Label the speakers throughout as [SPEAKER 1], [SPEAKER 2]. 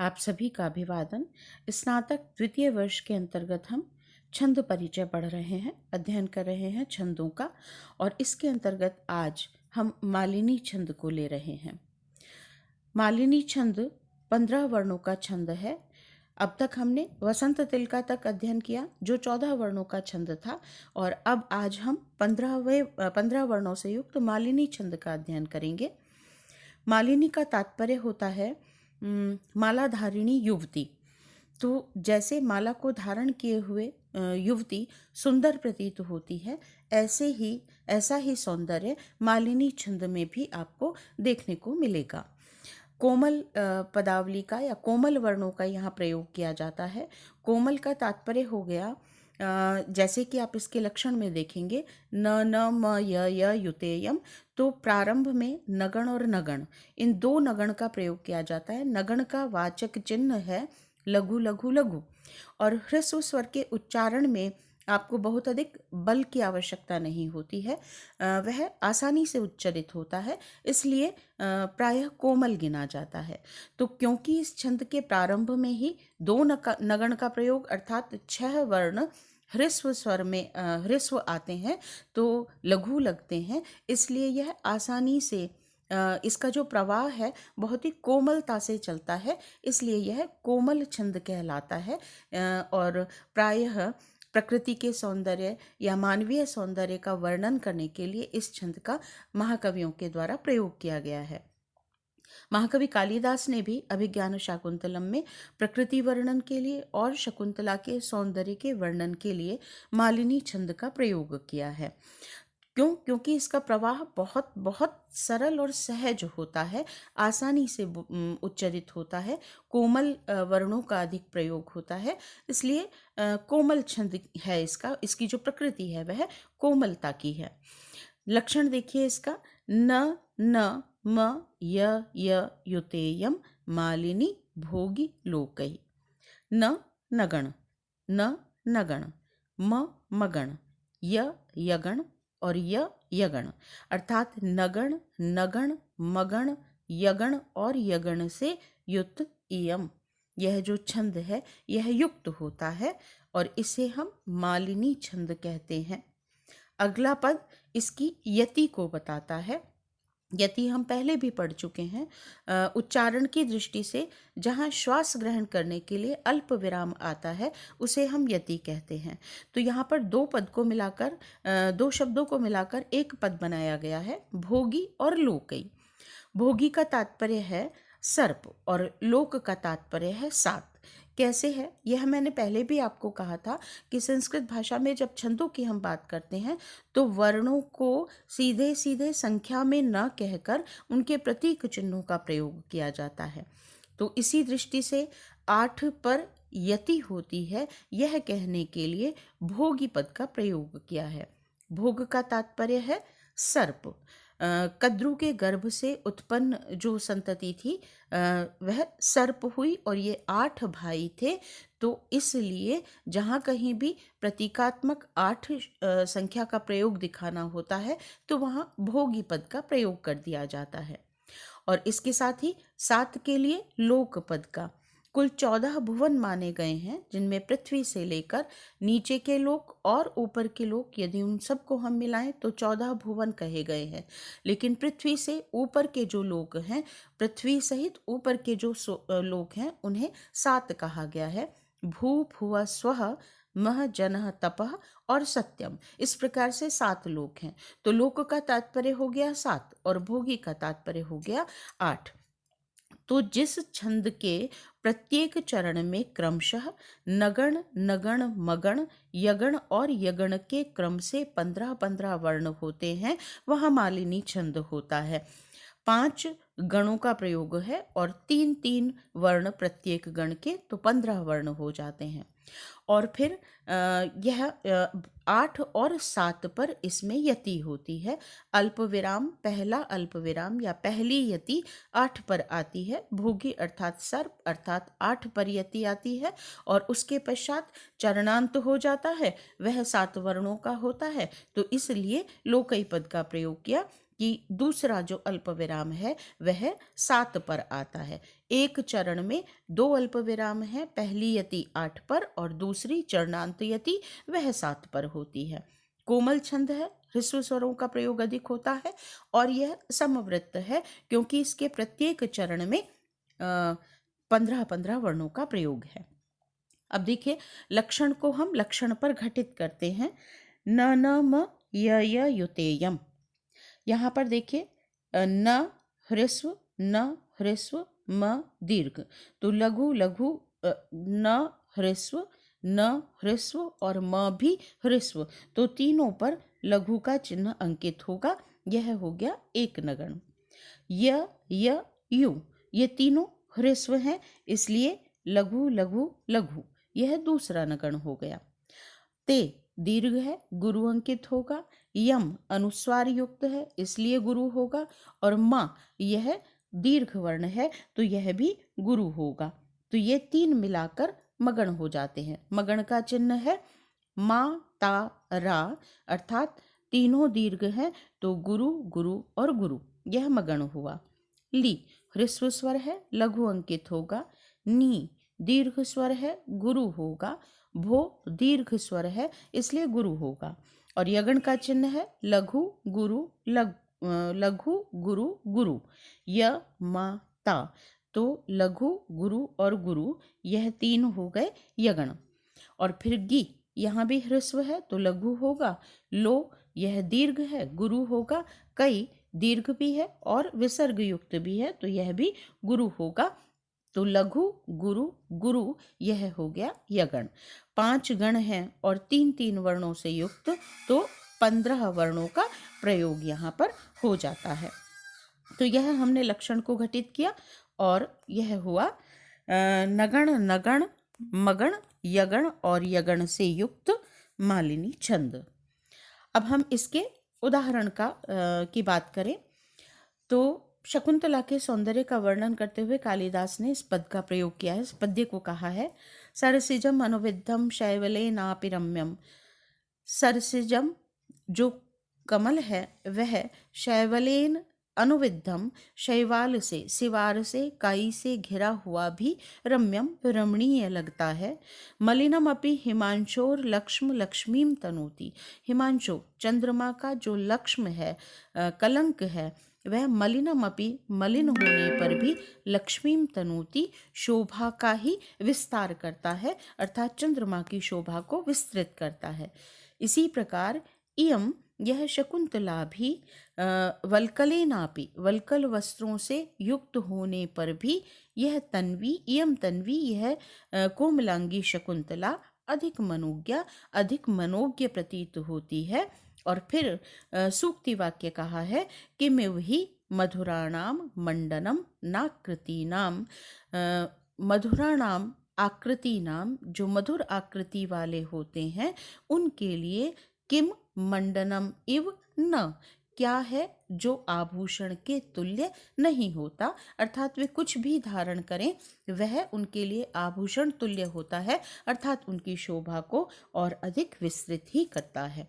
[SPEAKER 1] आप सभी का अभिवादन। स्नातक द्वितीय वर्ष के अंतर्गत हम छंद परिचय पढ़ रहे हैं, अध्ययन कर रहे हैं छंदों का। और इसके अंतर्गत आज हम मालिनी छंद को ले रहे हैं। मालिनी छंद 15 वर्णों का छंद है। अब तक हमने वसंत तिलका तक अध्ययन किया जो 14 वर्णों का छंद था, और अब आज हम 15 वर्णों से युक्त मालिनी छंद का अध्ययन करेंगे। मालिनी का तात्पर्य होता है मालाधारिणी युवती। तो जैसे माला को धारण किए हुए युवती सुंदर प्रतीत होती है, ऐसा ही सौंदर्य मालिनी छंद में भी आपको देखने को मिलेगा। कोमल पदावली का या कोमल वर्णों का यहाँ प्रयोग किया जाता है। कोमल का तात्पर्य हो गया, जैसे कि आप इसके लक्षण में देखेंगे, न न म य युतेयम। तो प्रारंभ में नगण और नगण, इन दो नगण का प्रयोग किया जाता है। नगण का वाचक चिन्ह है लघु लघु लघु, और ह्रस्व स्वर के उच्चारण में आपको बहुत अधिक बल की आवश्यकता नहीं होती है, वह आसानी से उच्चरित होता है, इसलिए प्रायः कोमल गिना जाता है। तो क्योंकि इस छंद के प्रारंभ में ही दो नगण का प्रयोग अर्थात 6 वर्ण ह्रस्व स्वर में ह्रस्व आते हैं, तो लघु लगते हैं, इसलिए यह आसानी से इसका जो प्रवाह है बहुत ही कोमलता से चलता है, इसलिए यह कोमल छंद कहलाता है। और प्रायः प्रकृति के सौंदर्य या मानवीय सौंदर्य का वर्णन करने के लिए इस छंद का महाकवियों के द्वारा प्रयोग किया गया है। महाकवि कालिदास ने भी अभिज्ञान शाकुंतलम में प्रकृति वर्णन के लिए और शकुंतला के सौंदर्य के वर्णन के लिए मालिनी छंद का प्रयोग किया है। क्योंकि इसका प्रवाह बहुत बहुत सरल और सहज होता है, आसानी से उच्चरित होता है, कोमल वर्णों का अधिक प्रयोग होता है, इसलिए कोमल छंद है इसका। इसकी जो प्रकृति है वह कोमलता की है। लक्षण देखिए इसका, न न म य युतेयम मालिनी भोगी लोकई। न नगण, न नगण, म मगण, य यगण और यगण, अर्थात नगण नगण मगण यगण और यगण से युक्त इयम, यह जो छंद है यह युक्त होता है और इसे हम मालिनी छंद कहते हैं। अगला पद इसकी यति को बताता है। यति हम पहले भी पढ़ चुके हैं। उच्चारण की दृष्टि से जहाँ श्वास ग्रहण करने के लिए अल्प विराम आता है उसे हम यति कहते हैं। तो यहाँ पर दो शब्दों को मिलाकर एक पद बनाया गया है, भोगी और लोकई। भोगी का तात्पर्य है सर्प और लोक का तात्पर्य है सात। कैसे है यह मैंने पहले भी आपको कहा था कि संस्कृत भाषा में जब छंदों की हम बात करते हैं तो वर्णों को सीधे सीधे संख्या में न कहकर उनके प्रतीक चिन्हों का प्रयोग किया जाता है। तो इसी दृष्टि से 8 पर यति होती है, यह कहने के लिए भोगी पद का प्रयोग किया है। भोग का तात्पर्य है सर्प। कद्रु के गर्भ से उत्पन्न जो संतति थी वह सर्प हुई, और ये 8 भाई थे, तो इसलिए जहाँ कहीं भी प्रतीकात्मक 8 संख्या का प्रयोग दिखाना होता है तो वहाँ भोगी पद का प्रयोग कर दिया जाता है। और इसके साथ ही 7 के लिए लोक पद का। कुल 14 भुवन माने गए हैं, जिनमें पृथ्वी से लेकर नीचे के लोक और ऊपर के लोक, यदि उन सबको हम मिलाएं तो 14 भुवन कहे गए हैं। लेकिन पृथ्वी से ऊपर के जो लोक हैं, पृथ्वी सहित ऊपर के जो लोक हैं, उन्हें 7 कहा गया है। भू भुव स्वः मह जनः तपः और सत्यम, इस प्रकार से 7 लोक हैं। तो लोक का तात्पर्य हो गया 7 और भोगी का तात्पर्य हो गया 8। तो जिस छंद के प्रत्येक चरण में क्रमशः नगण नगण मगण यगण और यगण के क्रम से 15-15 वर्ण होते हैं, वह मालिनी छंद होता है। 5 गणों का प्रयोग है और 3-3 वर्ण प्रत्येक गण के, तो 15 वर्ण हो जाते हैं। और फिर यह 8 और 7 पर इसमें यति होती है। अल्प विराम, पहला अल्प विराम या पहली यति 8 पर आती है। भोगी अर्थात सर्प अर्थात 8 पर यति आती है, और उसके पश्चात चरणांत हो जाता है, वह 7 वर्णों का होता है। तो इसलिए लोकई पद का प्रयोग किया कि दूसरा जो अल्प विराम है वह 7 पर आता है। एक चरण में 2 अल्प विराम है, पहली यति 8 पर और दूसरी चरणांत यति वह 7 पर होती है। कोमल छंद है, ह्रस्व स्वरों का प्रयोग अधिक होता है और यह समवृत्त है क्योंकि इसके प्रत्येक चरण में 15-15 वर्णों का प्रयोग है। अब देखिए लक्षण को हम लक्षण पर घटित करते हैं। न न म य युतेयम। यहाँ पर देखिए न ह्रस्व, न ह्रस्व, म दीर्घ। तो लघु लघु न ह्रस्व, न ह्रस्व और म भी ह्रस्व, तो तीनों पर लघु का चिन्ह अंकित होगा। यह हो गया एक नगण। य यु, ये तीनों ह्रस्व हैं, इसलिए लघु लघु लघु, यह दूसरा नगण हो गया। ते दीर्घ है, गुरु अंकित होगा। यम अनुस्वार युक्त है, इसलिए गुरु होगा। और मा यह दीर्घ वर्ण है, तो यह भी गुरु होगा। तो ये तीन मिलाकर मगण हो जाते हैं। मगण का चिन्ह है मा ता रा, अर्थात तीनों दीर्घ हैं, तो गुरु गुरु और गुरु, यह मगण हुआ। ली ह्रस्व स्वर है, लघु अंकित होगा। नी दीर्घ स्वर है, गुरु होगा। भो दीर्घ स्वर है, इसलिए गुरु होगा। और यगण का चिन्ह है लघु गुरु लघु गुरु गुरु, य मा ता, तो लघु गुरु और गुरु, यह तीन हो गए यगण। और फिर गी, यहाँ भी ह्रस्व है तो लघु होगा। लो यह दीर्घ है, गुरु होगा। कई दीर्घ भी है और विसर्ग युक्त भी है, तो यह भी गुरु होगा। तो लघु गुरु गुरु, यह हो गया यगण। 5 गण हैं और 3-3 वर्णों से युक्त, तो 15 वर्णों का प्रयोग यहाँ पर हो जाता है। तो यह हमने लक्षण को घटित किया और यह हुआ नगण नगण मगण यगण और यगण से युक्त मालिनी छंद। अब हम इसके उदाहरण की बात करें तो शकुंतला के सौंदर्य का वर्णन करते हुए कालिदास ने इस पद का प्रयोग किया है। इस पद्य को कहा है सरसिजम अनुविद्धम शैवले नापि रम्यम। सरसिजम जो कमल है वह शैवलेन अनुविद्धम, शैवाल से सिवार से काई से घिरा हुआ भी रम्यम रमणीय लगता है। मलिनम अपि हिमांशोर लक्ष्म लक्ष्मीम तनोति। हिमांशु चंद्रमा का जो लक्ष्म है, कलंक है, वह मलिनम अपि मलिन होने पर भी लक्ष्मीम तनोति शोभा का ही विस्तार करता है, अर्थात चंद्रमा की शोभा को विस्तृत करता है। इसी प्रकार इयम यह शकुंतला भी वल्कले नापि वल्कल वस्त्रों से युक्त होने पर भी यह तन्वी इयम तन्वी यह कोमलांगी शकुंतला अधिक मनोज्ञा अधिक मनोज्ञ प्रतीत होती है। और फिर सूक्ति वाक्य कहा है कि मिवहि मधुराणाम मंडनम नाकृतीनाम। मधुराणाम आकृति नाम, जो मधुर आकृति वाले होते हैं उनके लिए किम मंडनम इव न, क्या है जो आभूषण के तुल्य नहीं होता, अर्थात वे कुछ भी धारण करें वह उनके लिए आभूषण तुल्य होता है, अर्थात उनकी शोभा को और अधिक विस्तृत ही करता है।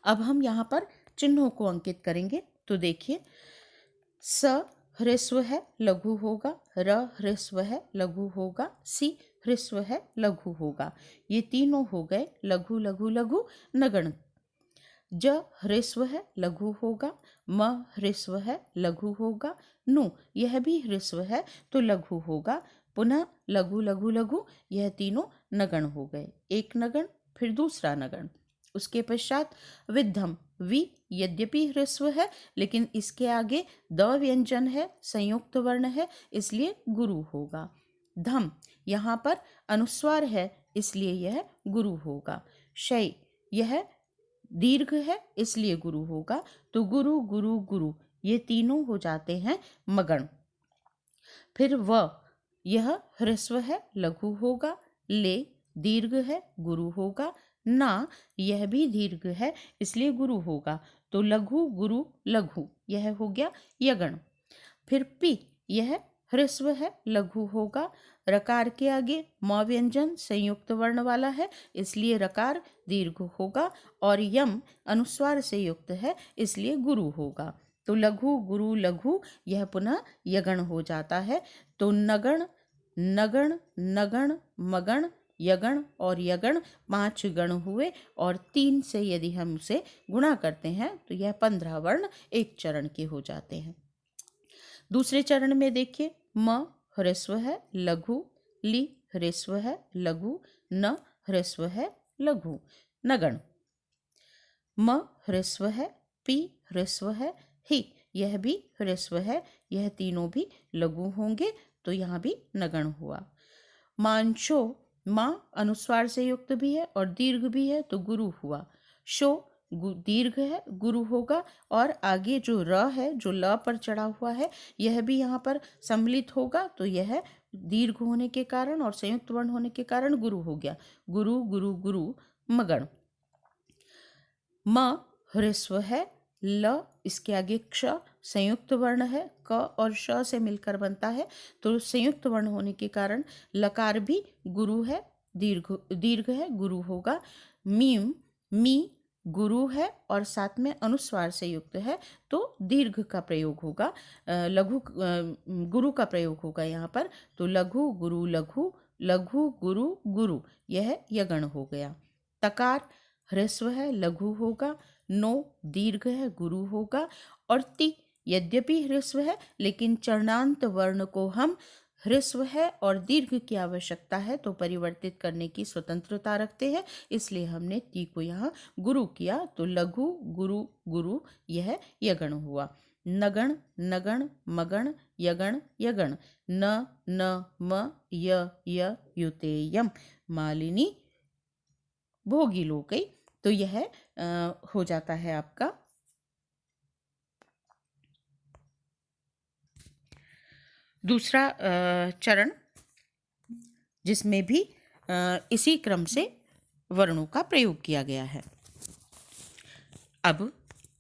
[SPEAKER 1] अब हम यहाँ पर चिन्हों को अंकित करेंगे। तो देखिए स ह्रस्व है लघु होगा, र ह्रस्व है लघु होगा, सी ह्रस्व है लघु होगा। ये तीनों हो गए लघु लघु लघु नगण। ज ह्रस्व है लघु होगा, म ह्रस्व है लघु होगा, नु यह भी ह्रस्व है तो लघु होगा। पुनः लघु लघु लघु, यह तीनों नगण हो गए। एक नगण फिर दूसरा नगण। उसके पश्चात विद्धम, वि यद्यपि ह्रस्व है लेकिन इसके आगे द व्यंजन है, संयुक्त वर्ण है, इसलिए गुरु होगा। धम यहाँ पर अनुस्वार है इसलिए यह गुरु होगा। शय यह दीर्घ है इसलिए गुरु होगा। तो गुरु गुरु गुरु, ये तीनों हो जाते हैं मगण। फिर व यह ह्रस्व है लघु होगा, ले दीर्घ है गुरु होगा, ना यह भी दीर्घ है इसलिए गुरु होगा। तो लघु गुरु लघु, यह हो गया यगण। फिर पी यह ह्रस्व है लघु होगा, रकार के आगे म व्यंजन संयुक्त वर्ण वाला है इसलिए रकार दीर्घ होगा। और यम अनुस्वार से युक्त है इसलिए गुरु होगा। तो लघु गुरु लघु, यह पुनः यगण हो जाता है। तो नगण, नगण, नगण, मगण, यगण और यगण 5 गण हुए और 3 से यदि हम उसे गुणा करते हैं तो यह 15 वर्ण एक चरण के हो जाते हैं। दूसरे चरण में देखिए, म ह्रस्व है लघु, ली ह्रस्व है लघु, न ह्रस्व है लघु, नगण। म ह्रस्व है, पी ह्रस्व है, ही यह भी ह्रस्व है, यह तीनों भी लघु होंगे तो यहाँ भी नगण हुआ। मांशो, माँ अनुस्वार से युक्त भी है और दीर्घ भी है तो गुरु हुआ। शो दीर्घ है, गुरु होगा और आगे जो र है जो ल पर चढ़ा हुआ है यह भी यहाँ पर सम्मिलित होगा तो यह दीर्घ होने के कारण और संयुक्त वर्ण होने के कारण गुरु हो गया। गुरु गुरु गुरु मगण। म ह्रस्व है, ल इसके आगे क्ष संयुक्त वर्ण है, क और श से मिलकर बनता है तो संयुक्त वर्ण होने के कारण लकार भी गुरु है, दीर्घ है, गुरु होगा। मीम, मी गुरु है और साथ में अनुस्वार से युक्त है तो दीर्घ का प्रयोग होगा, लघु गुरु का प्रयोग होगा यहाँ पर तो लघु गुरु लघु, लघु गुरु गुरु, यह यगण हो गया। तकार ह्रस्व है लघु होगा, नो दीर्घ है गुरु होगा और ति यद्यपि ह्रस्व है लेकिन चरणांत वर्ण को हम ह्रस्व है और दीर्घ की आवश्यकता है तो परिवर्तित करने की स्वतंत्रता रखते हैं, इसलिए हमने ती को यहाँ गुरु किया तो लघु गुरु गुरु यह यगण हुआ। नगण, नगण, मगण, यगण, यगण, न न म य युतेयम, मालिनी भोगी लोकै, तो यह हो जाता है आपका दूसरा चरण, जिसमें भी इसी क्रम से वर्णों का प्रयोग किया गया है। अब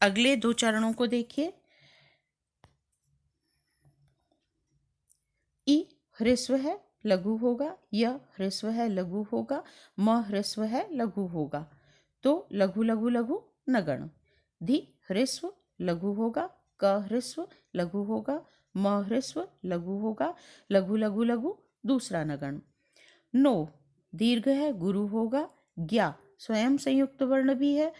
[SPEAKER 1] अगले 2 चरणों को देखिए। ई ह्रस्व है लघु होगा, य ह्रस्व है लघु होगा, म ह्रस्व है लघु होगा तो लघु लघु लघु नगण। धी ह्रस्व लघु होगा, क ह्रस्व लघु होगा, म ह्रस्व लघु होगा, लघु लघु लघु दूसरा नगण। नो दीर्घ है गुरु होगा, ज्ञा स्वयं संयुक्त वर्ण भी है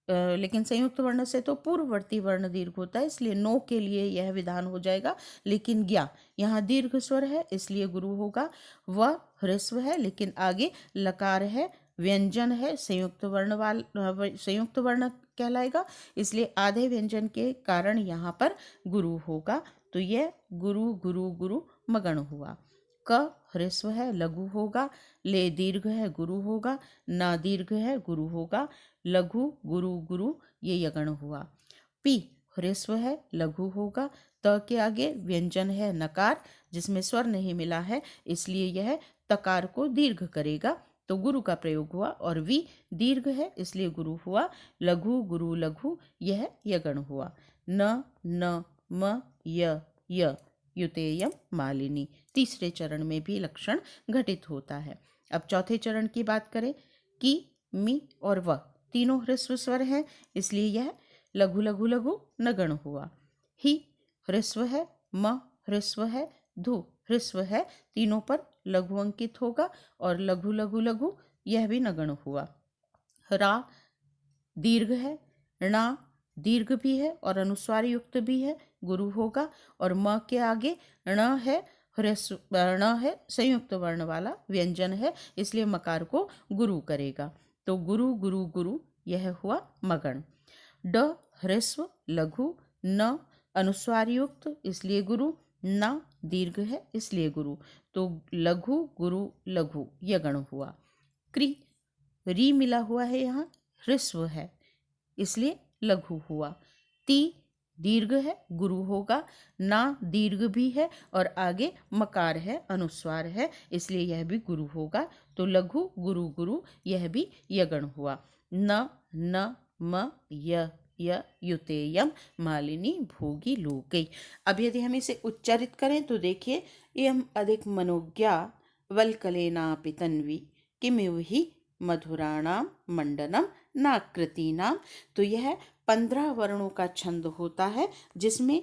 [SPEAKER 1] लेकिन संयुक्त वर्ण से तो पूर्ववर्ती वर्ण दीर्घ होता है इसलिए नो के लिए यह विधान हो जाएगा, लेकिन ज्ञा यहाँ दीर्घ स्वर है इसलिए गुरु होगा। व ह्रस्व है लेकिन आगे लकार है, व्यंजन है, संयुक्त वर्ण कहलाएगा इसलिए आधे व्यंजन के कारण यहाँ पर गुरु होगा तो यह गुरु गुरु गुरु मगण हुआ। क ह्रस्व है लघु होगा, ले दीर्घ है गुरु होगा, ना दीर्घ है गुरु होगा, लघु गुरु गुरु ये यगण हुआ। पी ह्रस्व है लघु होगा, त के आगे व्यंजन है नकार जिसमें स्वर नहीं मिला है इसलिए यह तकार को दीर्घ करेगा तो गुरु का प्रयोग हुआ और वी दीर्घ है इसलिए गुरु हुआ। लघु गुरु लघु यह यगण हुआ। न न म य युतेयम, मालिनी। तीसरे चरण में भी लक्षण घटित होता है। अब चौथे चरण की बात करें, की मी और व तीनों ह्रस्व स्वर हैं इसलिए यह लघु लघु लघु नगण हुआ। ही ह्रस्व है, म ह्रस्व है, धु ह्रस्व है, तीनों पर लघु अंकित होगा और लघु लघु लघु यह भी नगण हुआ। रा दीर्घ है, णा दीर्घ भी है और अनुस्वार युक्त भी है, गुरु होगा और म के आगे ण है, ण है संयुक्त वर्ण वाला व्यंजन है इसलिए मकार को गुरु करेगा तो गुरु गुरु गुरु यह हुआ मगण। ड ह्रस्व लघु, न अनुस्वार युक्त इसलिए गुरु, न दीर्घ है इसलिए गुरु तो लघु गुरु लघु यगण हुआ। क्री री मिला हुआ है यहाँ, ह्रस्व है इसलिए लघु हुआ। ती दीर्घ है गुरु होगा, ना दीर्घ भी है और आगे मकार है अनुस्वार है इसलिए यह भी गुरु होगा तो लघु गुरु गुरु यह भी यगण हुआ। न न म य युतेयम, मालिनी भोगी लोकै। अब यदि हम इसे उच्चारित करें तो देखिए, यम अधिक मनोज्ञा वल्कलेनापि तन्वी किमिव हि मधुराणाम मंडनम नाकृतीनाम। तो यह 15 वर्णों का छंद होता है जिसमें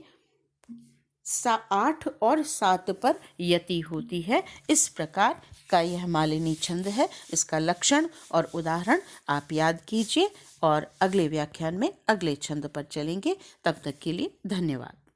[SPEAKER 1] 8 और 7 पर यति होती है। इस प्रकार का यह मालिनी छंद है। इसका लक्षण और उदाहरण आप याद कीजिए और अगले व्याख्यान में अगले छंद पर चलेंगे। तब तक के लिए धन्यवाद।